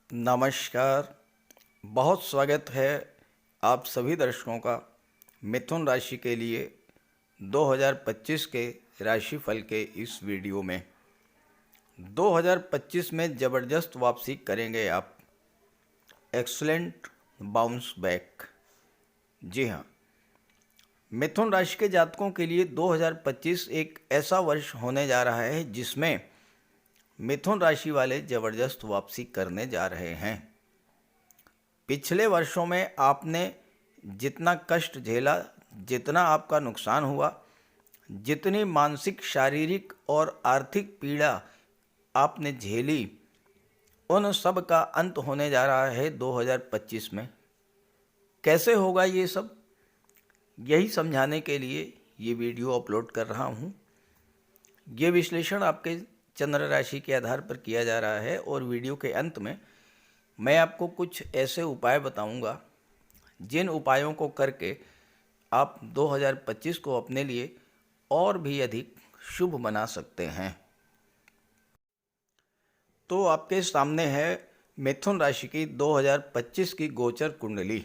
नमस्कार। बहुत स्वागत है आप सभी दर्शकों का मिथुन राशि के लिए 2025 के राशिफल के इस वीडियो में। 2025 में ज़बरदस्त वापसी करेंगे आप। Excellent bounce back. जी हाँ, मिथुन राशि के जातकों के लिए 2025 एक ऐसा वर्ष होने जा रहा है जिसमें मिथुन राशि वाले ज़बरदस्त वापसी करने जा रहे हैं। पिछले वर्षों में आपने जितना कष्ट झेला, जितना आपका नुकसान हुआ, जितनी मानसिक, शारीरिक और आर्थिक पीड़ा आपने झेली, उन सब का अंत होने जा रहा है 2025 में। कैसे होगा ये सब, यही समझाने के लिए ये वीडियो अपलोड कर रहा हूँ। ये विश्लेषण आपके चंद्र राशि के आधार पर किया जा रहा है और वीडियो के अंत में मैं आपको कुछ ऐसे उपाय बताऊंगा जिन उपायों को करके आप 2025 को अपने लिए और भी अधिक शुभ बना सकते हैं। तो आपके सामने है मिथुन राशि की 2025 की गोचर कुंडली।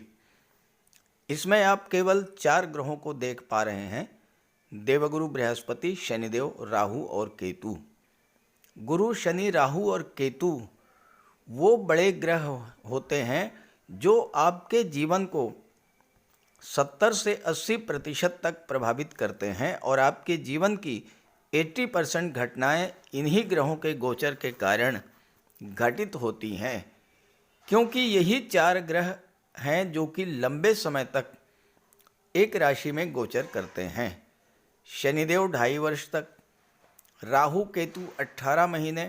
इसमें आप केवल 4 ग्रहों को देख पा रहे हैं: देवगुरु बृहस्पति, शनिदेव, राहु और केतु। गुरु, शनि, राहु और केतु वो बड़े ग्रह होते हैं जो आपके जीवन को 70 से 80% तक प्रभावित करते हैं और आपके जीवन की 80% घटनाएं इन्हीं ग्रहों के गोचर के कारण घटित होती हैं, क्योंकि यही 4 ग्रह हैं जो कि लंबे समय तक एक राशि में गोचर करते हैं। शनिदेव 2.5 वर्ष तक, राहु केतु 18 महीने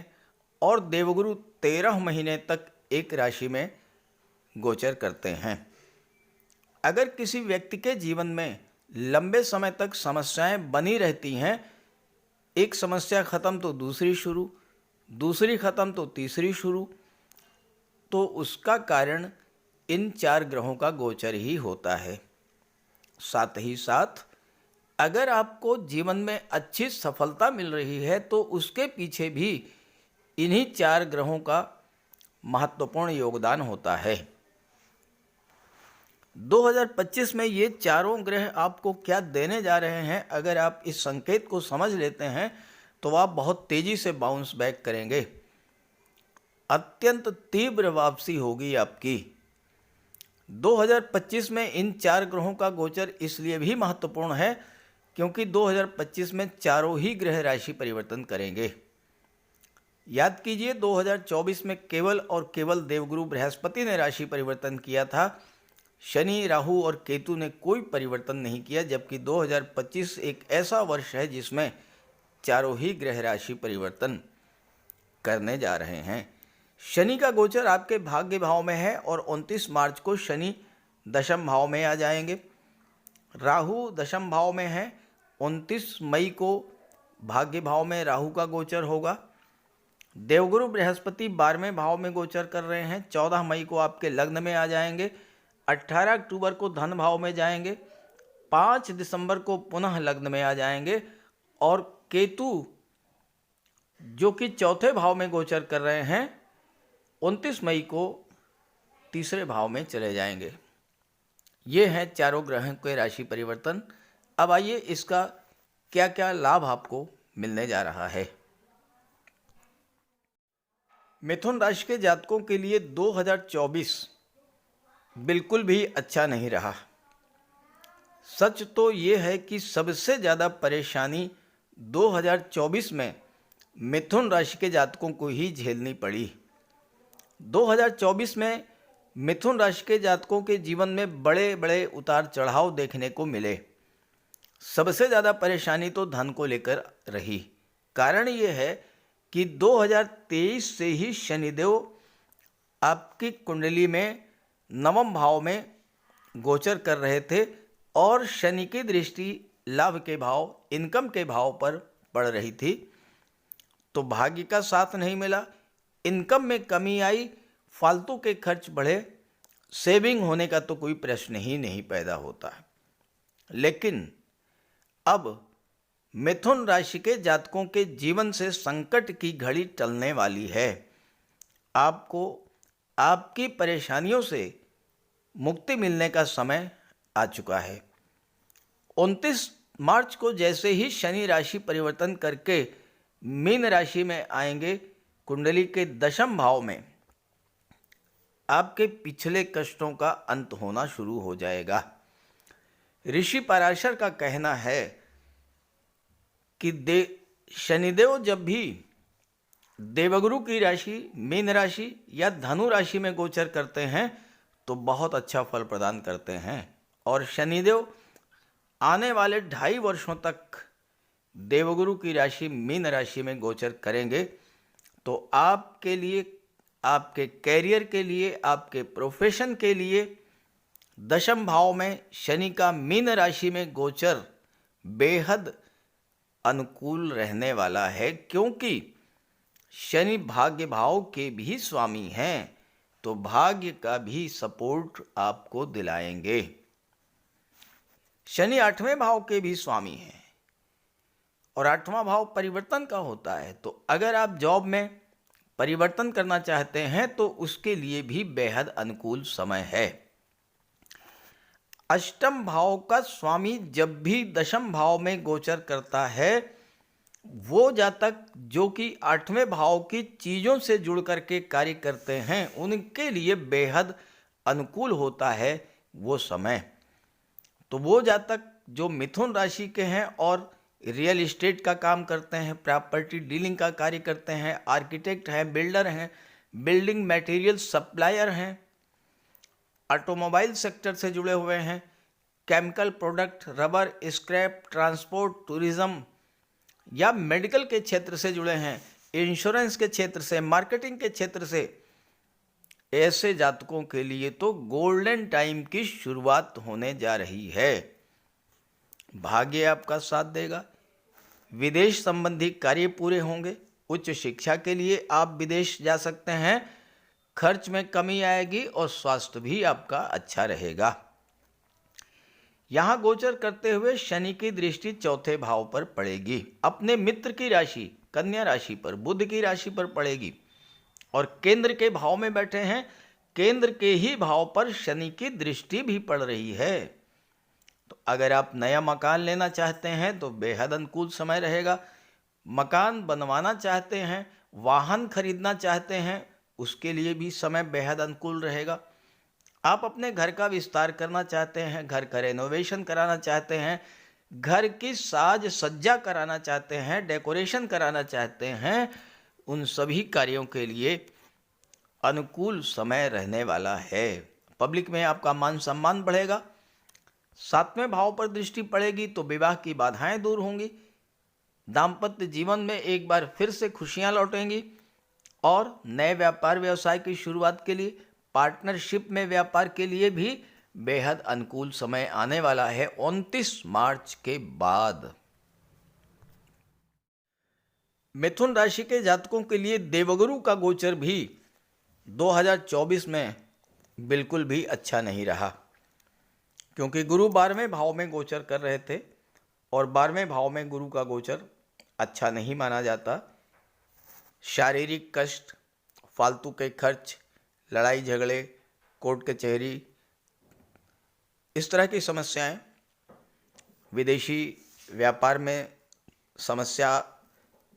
और देवगुरु 13 महीने तक एक राशि में गोचर करते हैं। अगर किसी व्यक्ति के जीवन में लंबे समय तक समस्याएं बनी रहती हैं, एक समस्या खत्म तो दूसरी शुरू, दूसरी खत्म तो तीसरी शुरू, तो उसका कारण इन 4 ग्रहों का गोचर ही होता है। साथ ही साथ अगर आपको जीवन में अच्छी सफलता मिल रही है तो उसके पीछे भी इन्हीं 4 ग्रहों का महत्वपूर्ण योगदान होता है। 2025 में ये चारों ग्रह आपको क्या देने जा रहे हैं, अगर आप इस संकेत को समझ लेते हैं तो आप बहुत तेजी से बाउंस बैक करेंगे। अत्यंत तीव्र वापसी होगी आपकी। 2025 में इन 4 ग्रहों का गोचर इसलिए भी महत्वपूर्ण है क्योंकि 2025 में चारों ही ग्रह राशि परिवर्तन करेंगे। याद कीजिए, 2024 में केवल और केवल देवगुरु बृहस्पति ने राशि परिवर्तन किया था। शनि, राहु और केतु ने कोई परिवर्तन नहीं किया, जबकि 2025 एक ऐसा वर्ष है जिसमें चारों ही ग्रह राशि परिवर्तन करने जा रहे हैं। शनि का गोचर आपके भाग्य भाव में है और 29 मार्च को शनि दशम भाव में आ जाएंगे। राहु दशम भाव में है। 29 मई को भाग्य भाव में राहु का गोचर होगा। देवगुरु बृहस्पति 12वें भाव में गोचर कर रहे हैं। 14 मई को आपके लग्न में आ जाएंगे। 18 अक्टूबर को धन भाव में जाएंगे। 5 दिसंबर को पुनः लग्न में आ जाएंगे और केतु जो कि 4थे भाव में गोचर कर रहे हैं 29 मई को 3रे भाव में चले जाएंगे। ये हैं चारों ग्रहों के राशि परिवर्तन। अब आइए इसका क्या क्या लाभ आपको मिलने जा रहा है। मिथुन राशि के जातकों के लिए 2024 बिल्कुल भी अच्छा नहीं रहा। सच तो ये है कि सबसे ज़्यादा परेशानी 2024 में मिथुन राशि के जातकों को ही झेलनी पड़ी। 2024 में मिथुन राशि के जातकों के जीवन में बड़े बड़े उतार चढ़ाव देखने को मिले। सबसे ज़्यादा परेशानी तो धन को लेकर रही। कारण ये है कि 2023 से ही शनिदेव आपकी कुंडली में 9वें भाव में गोचर कर रहे थे और शनि की दृष्टि लाभ के भाव, इनकम के भाव पर पड़ रही थी, तो भाग्य का साथ नहीं मिला। इनकम में कमी आई, फालतू के खर्च बढ़े, सेविंग होने का तो कोई प्रश्न ही नहीं पैदा होता। लेकिन अब मिथुन राशि के जातकों के जीवन से संकट की घड़ी टलने वाली है। आपको आपकी परेशानियों से मुक्ति मिलने का समय आ चुका है। 29 मार्च को जैसे ही शनि राशि परिवर्तन करके मीन राशि में आएंगे, कुंडली के दशम भाव में आपके पिछले कष्टों का अंत होना शुरू हो जाएगा। ऋषि पराशर का कहना है कि शनिदेव जब भी देवगुरु की राशि मीन राशि या धनु राशि में गोचर करते हैं तो बहुत अच्छा फल प्रदान करते हैं, और शनिदेव आने वाले 2.5 वर्षों तक देवगुरु की राशि मीन राशि में गोचर करेंगे तो आपके लिए, आपके कैरियर के लिए, आपके प्रोफेशन के लिए दशम भाव में शनि का मीन राशि में गोचर बेहद अनुकूल रहने वाला है, क्योंकि शनि भाग्य भाव के भी स्वामी हैं, तो भाग्य का भी सपोर्ट आपको दिलाएंगे। शनि 8वें भाव के भी स्वामी हैं और 8वां भाव परिवर्तन का होता है, तो अगर आप जॉब में परिवर्तन करना चाहते हैं तो उसके लिए भी बेहद अनुकूल समय है। अष्टम भाव का स्वामी जब भी दशम भाव में गोचर करता है, वो जातक जो कि 8वें भाव की चीज़ों से जुड़ करके कार्य करते हैं उनके लिए बेहद अनुकूल होता है वो समय। तो वो जातक जो मिथुन राशि के हैं और रियल इस्टेट का काम करते हैं, प्रॉपर्टी डीलिंग का कार्य करते हैं, आर्किटेक्ट हैं, बिल्डर हैं, बिल्डिंग मटेरियल सप्लायर हैं, ऑटोमोबाइल सेक्टर से जुड़े हुए हैं, chemical product, rubber, scrap, transport, tourism या मेडिकल के क्षेत्र से जुड़े हैं, इंश्योरेंस के क्षेत्र से, मार्केटिंग के क्षेत्र से, ऐसे जातकों के लिए तो गोल्डन टाइम की शुरुआत होने जा रही है। भाग्य आपका साथ देगा, विदेश संबंधी कार्य पूरे होंगे, उच्च शिक्षा के लिए आप विदेश जा सकते हैं, खर्च में कमी आएगी और स्वास्थ्य भी आपका अच्छा रहेगा। यहाँ गोचर करते हुए शनि की दृष्टि 4थे भाव पर पड़ेगी, अपने मित्र की राशि कन्या राशि पर, बुध की राशि पर पड़ेगी, और केंद्र के भाव में बैठे हैं, केंद्र के ही भाव पर शनि की दृष्टि भी पड़ रही है। तो अगर आप नया मकान लेना चाहते हैं तो बेहद अनुकूल समय रहेगा, मकान बनवाना चाहते हैं, वाहन खरीदना चाहते हैं, उसके लिए भी समय बेहद अनुकूल रहेगा। आप अपने घर का विस्तार करना चाहते हैं, घर का रेनोवेशन कराना चाहते हैं, घर की साज सज्जा कराना चाहते हैं, डेकोरेशन कराना चाहते हैं, उन सभी कार्यों के लिए अनुकूल समय रहने वाला है। पब्लिक में आपका मान सम्मान बढ़ेगा। 7वें भाव पर दृष्टि पड़ेगी तो विवाह की बाधाएं दूर होंगी, दाम्पत्य जीवन में एक बार फिर से खुशियां लौटेंगी, और नए व्यापार व्यवसाय की शुरुआत के लिए, पार्टनरशिप में व्यापार के लिए भी बेहद अनुकूल समय आने वाला है 29 मार्च के बाद। मिथुन राशि के जातकों के लिए देवगुरु का गोचर भी 2024 में बिल्कुल भी अच्छा नहीं रहा, क्योंकि गुरु 12वें भाव में गोचर कर रहे थे और 12वें भाव में गुरु का गोचर अच्छा नहीं माना जाता। शारीरिक कष्ट, फालतू के खर्च, लड़ाई झगड़े, कोर्ट कचहरी, इस तरह की समस्याएं, विदेशी व्यापार में समस्या,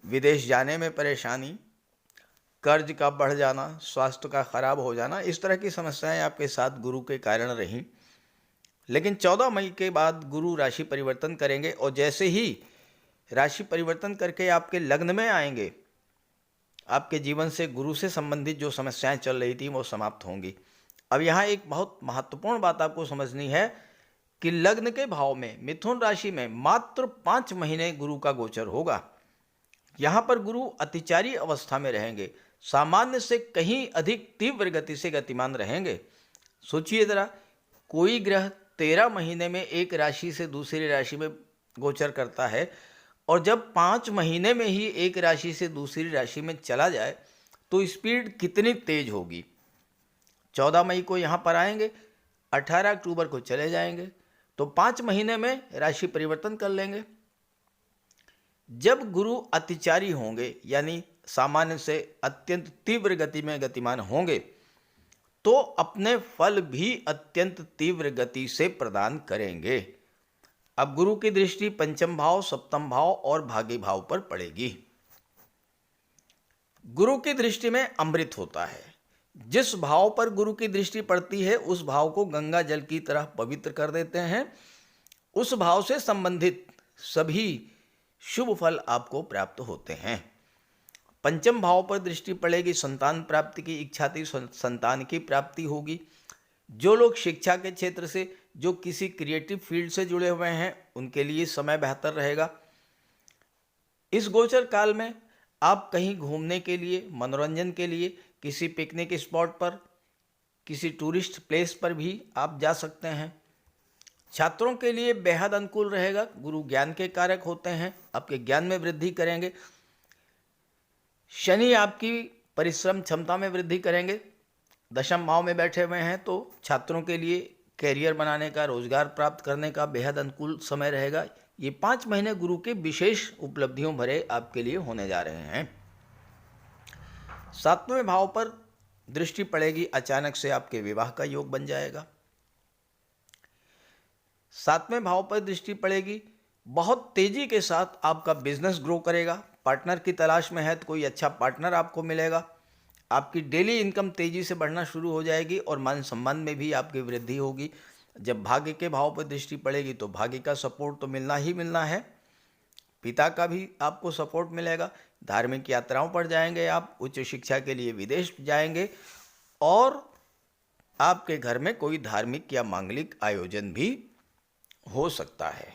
विदेश जाने में परेशानी, कर्ज का बढ़ जाना, स्वास्थ्य का खराब हो जाना, इस तरह की समस्याएं आपके साथ गुरु के कारण रहीं। लेकिन 14 मई के बाद गुरु राशि परिवर्तन करेंगे और जैसे ही राशि परिवर्तन करके आपके लग्न में आएंगे, आपके जीवन से गुरु से संबंधित जो समस्याएं चल रही थी वो समाप्त होंगी। अब यहाँ एक बहुत महत्वपूर्ण बात आपको समझनी है कि लग्न के भाव में मिथुन राशि में मात्र 5 महीने गुरु का गोचर होगा। यहाँ पर गुरु अतिचारी अवस्था में रहेंगे, सामान्य से कहीं अधिक तीव्र गति से गतिमान रहेंगे। सोचिए जरा, कोई ग्रह 13 महीने में एक राशि से दूसरी राशि में गोचर करता है, और जब 5 महीने में ही एक राशि से दूसरी राशि में चला जाए तो स्पीड कितनी तेज होगी। 14 मई को यहाँ पर आएंगे, 18 अक्टूबर को चले जाएंगे, तो 5 महीने में राशि परिवर्तन कर लेंगे। जब गुरु अतिचारी होंगे, यानी सामान्य से अत्यंत तीव्र गति में गतिमान होंगे, तो अपने फल भी अत्यंत तीव्र गति से प्रदान करेंगे। अब गुरु की दृष्टि पंचम भाव, सप्तम भाव और भाग्य भाव पर पड़ेगी। गुरु की दृष्टि में अमृत होता है। जिस भाव पर गुरु की दृष्टि पड़ती है उस भाव को गंगा जल की तरह पवित्र कर देते हैं। उस भाव से संबंधित सभी शुभ फल आपको प्राप्त होते हैं। पंचम भाव पर दृष्टि पड़ेगी, संतान प्राप्ति की इच्छा थी, संतान की प्राप्ति होगी। जो लोग शिक्षा के क्षेत्र से, जो किसी क्रिएटिव फील्ड से जुड़े हुए हैं, उनके लिए समय बेहतर रहेगा। इस गोचर काल में आप कहीं घूमने के लिए, मनोरंजन के लिए, किसी पिकनिक स्पॉट पर, किसी टूरिस्ट प्लेस पर भी आप जा सकते हैं। छात्रों के लिए बेहद अनुकूल रहेगा। गुरु ज्ञान के कारक होते हैं, आपके ज्ञान में वृद्धि करेंगे। शनि आपकी परिश्रम क्षमता में वृद्धि करेंगे। दशम भाव में बैठे हुए हैं तो छात्रों के लिए कैरियर बनाने का, रोजगार प्राप्त करने का बेहद अनुकूल समय रहेगा। ये 5 महीने गुरु के विशेष उपलब्धियों भरे आपके लिए होने जा रहे हैं। 7वें भाव पर दृष्टि पड़ेगी, अचानक से आपके विवाह का योग बन जाएगा। 7वें भाव पर दृष्टि पड़ेगी, बहुत तेजी के साथ आपका बिजनेस ग्रो करेगा। पार्टनर की तलाश में है तो कोई अच्छा पार्टनर आपको मिलेगा। आपकी डेली इनकम तेजी से बढ़ना शुरू हो जाएगी और मान सम्मान में भी आपकी वृद्धि होगी। जब भाग्य के भाव पर दृष्टि पड़ेगी तो भाग्य का सपोर्ट तो मिलना ही मिलना है। पिता का भी आपको सपोर्ट मिलेगा। धार्मिक यात्राओं पर जाएंगे आप, उच्च शिक्षा के लिए विदेश जाएंगे और आपके घर में कोई धार्मिक या मांगलिक आयोजन भी हो सकता है।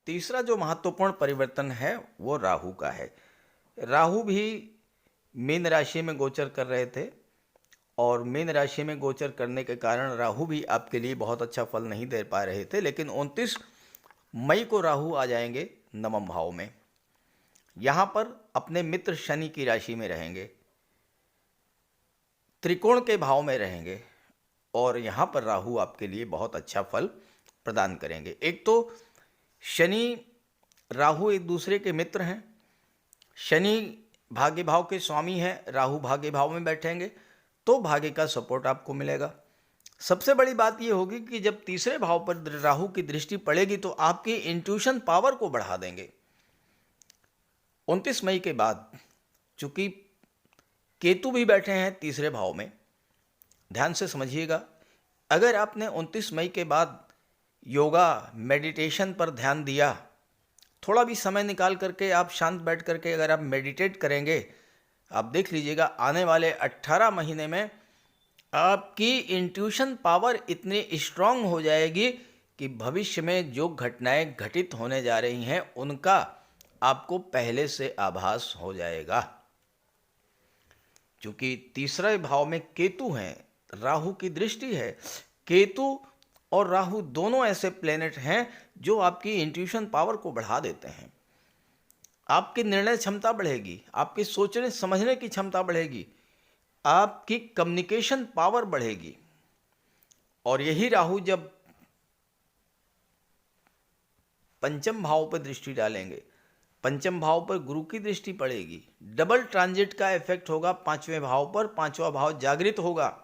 तीसरा जो महत्वपूर्ण परिवर्तन है वो राहु का है। राहु भी मीन राशि में गोचर कर रहे थे और मीन राशि में गोचर करने के कारण राहु भी आपके लिए बहुत अच्छा फल नहीं दे पा रहे थे, लेकिन 29 मई को राहु आ जाएंगे नवम भाव में। यहाँ पर अपने मित्र शनि की राशि में रहेंगे, त्रिकोण के भाव में रहेंगे और यहाँ पर राहु आपके लिए बहुत अच्छा फल प्रदान करेंगे। एक तो शनि राहु एक दूसरे के मित्र हैं। शनि भाग्य भाव के स्वामी हैं, राहु भाग्य भाव में बैठेंगे तो भाग्य का सपोर्ट आपको मिलेगा। सबसे बड़ी बात यह होगी कि जब तीसरे भाव पर राहु की दृष्टि पड़ेगी तो आपकी इंट्यूशन पावर को बढ़ा देंगे। 29 मई के बाद चूंकि केतु भी बैठे हैं तीसरे भाव में, ध्यान से समझिएगा, अगर आपने 29 मई के बाद योगा, मेडिटेशन पर ध्यान दिया, थोड़ा भी समय निकाल करके आप शांत बैठ करके अगर आप मेडिटेट करेंगे, आप देख लीजिएगा आने वाले 18 महीने में आपकी इंट्यूशन पावर इतनी स्ट्रांग हो जाएगी कि भविष्य में जो घटनाएं घटित होने जा रही हैं उनका आपको पहले से आभास हो जाएगा। क्योंकि तीसरे भाव में केतु हैं, राहु की दृष्टि है। केतु और राहु दोनों ऐसे प्लेनेट हैं जो आपकी इंट्यूशन पावर को बढ़ा देते हैं। आपकी निर्णय क्षमता बढ़ेगी, आपकी सोचने समझने की क्षमता बढ़ेगी, आपकी कम्युनिकेशन पावर बढ़ेगी। और यही राहु जब पंचम भाव पर दृष्टि डालेंगे, पंचम भाव पर गुरु की दृष्टि पड़ेगी, डबल ट्रांजिट का इफेक्ट होगा 5वें भाव पर। 5वां भाव जागृत होगा।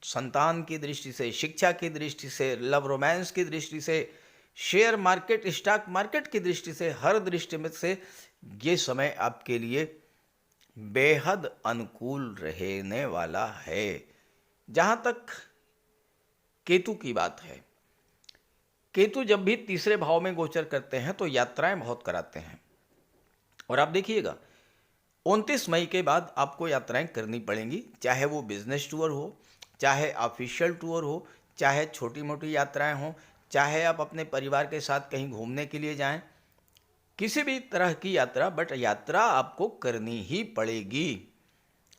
संतान की दृष्टि से, शिक्षा की दृष्टि से, लव रोमांस की दृष्टि से, शेयर मार्केट, स्टॉक मार्केट की दृष्टि से, हर दृष्टि में से ये समय आपके लिए बेहद अनुकूल रहने वाला है। जहाँ तक केतु की बात है, केतु जब भी तीसरे भाव में गोचर करते हैं तो यात्राएं बहुत कराते हैं। और आप देखिएगा 29 मई के बाद आपको यात्राएं करनी पड़ेंगी, चाहे वो बिजनेस टूर हो, चाहे ऑफिशियल टूर हो, चाहे छोटी मोटी यात्राएं हों, चाहे आप अपने परिवार के साथ कहीं घूमने के लिए जाएं, किसी भी तरह की यात्रा, बट यात्रा आपको करनी ही पड़ेगी।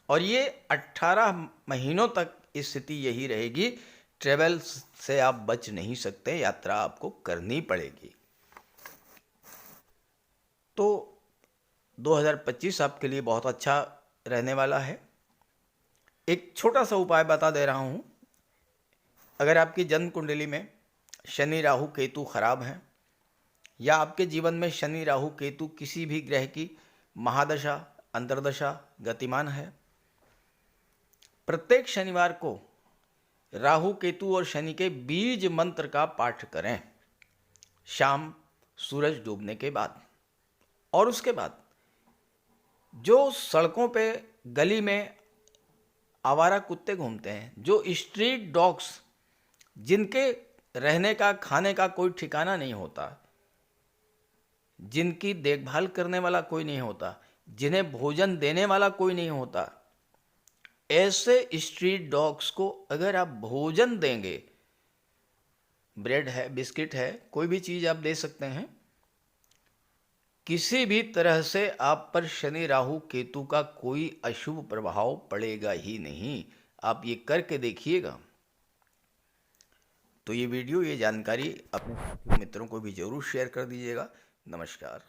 और ये 18 महीनों तक स्थिति यही रहेगी। ट्रेवल से आप बच नहीं सकते, यात्रा आपको करनी पड़ेगी। तो 2025 आपके लिए बहुत अच्छा रहने वाला है। एक छोटा सा उपाय बता दे रहा हूँ। अगर आपकी जन्म कुंडली में शनि राहु केतु खराब हैं या आपके जीवन में शनि राहु केतु किसी भी ग्रह की महादशा अंतर्दशा गतिमान है। प्रत्येक शनिवार को राहु केतु और शनि के बीज मंत्र का पाठ करें शाम सूरज डूबने के बाद। और उसके बाद जो सड़कों पे गली में आवारा कुत्ते घूमते हैं, जो स्ट्रीट डॉग्स, जिनके रहने का खाने का कोई ठिकाना नहीं होता, जिनकी देखभाल करने वाला कोई नहीं होता, जिन्हें भोजन देने वाला कोई नहीं होता, ऐसे स्ट्रीट डॉग्स को अगर आप भोजन देंगे, ब्रेड है, बिस्किट है, कोई भी चीज़ आप दे सकते हैं, किसी भी तरह से आप पर शनि राहु केतु का कोई अशुभ प्रभाव पड़ेगा ही नहीं। आप ये करके देखिएगा। तो ये वीडियो, ये जानकारी अपने मित्रों को भी जरूर शेयर कर दीजिएगा। नमस्कार।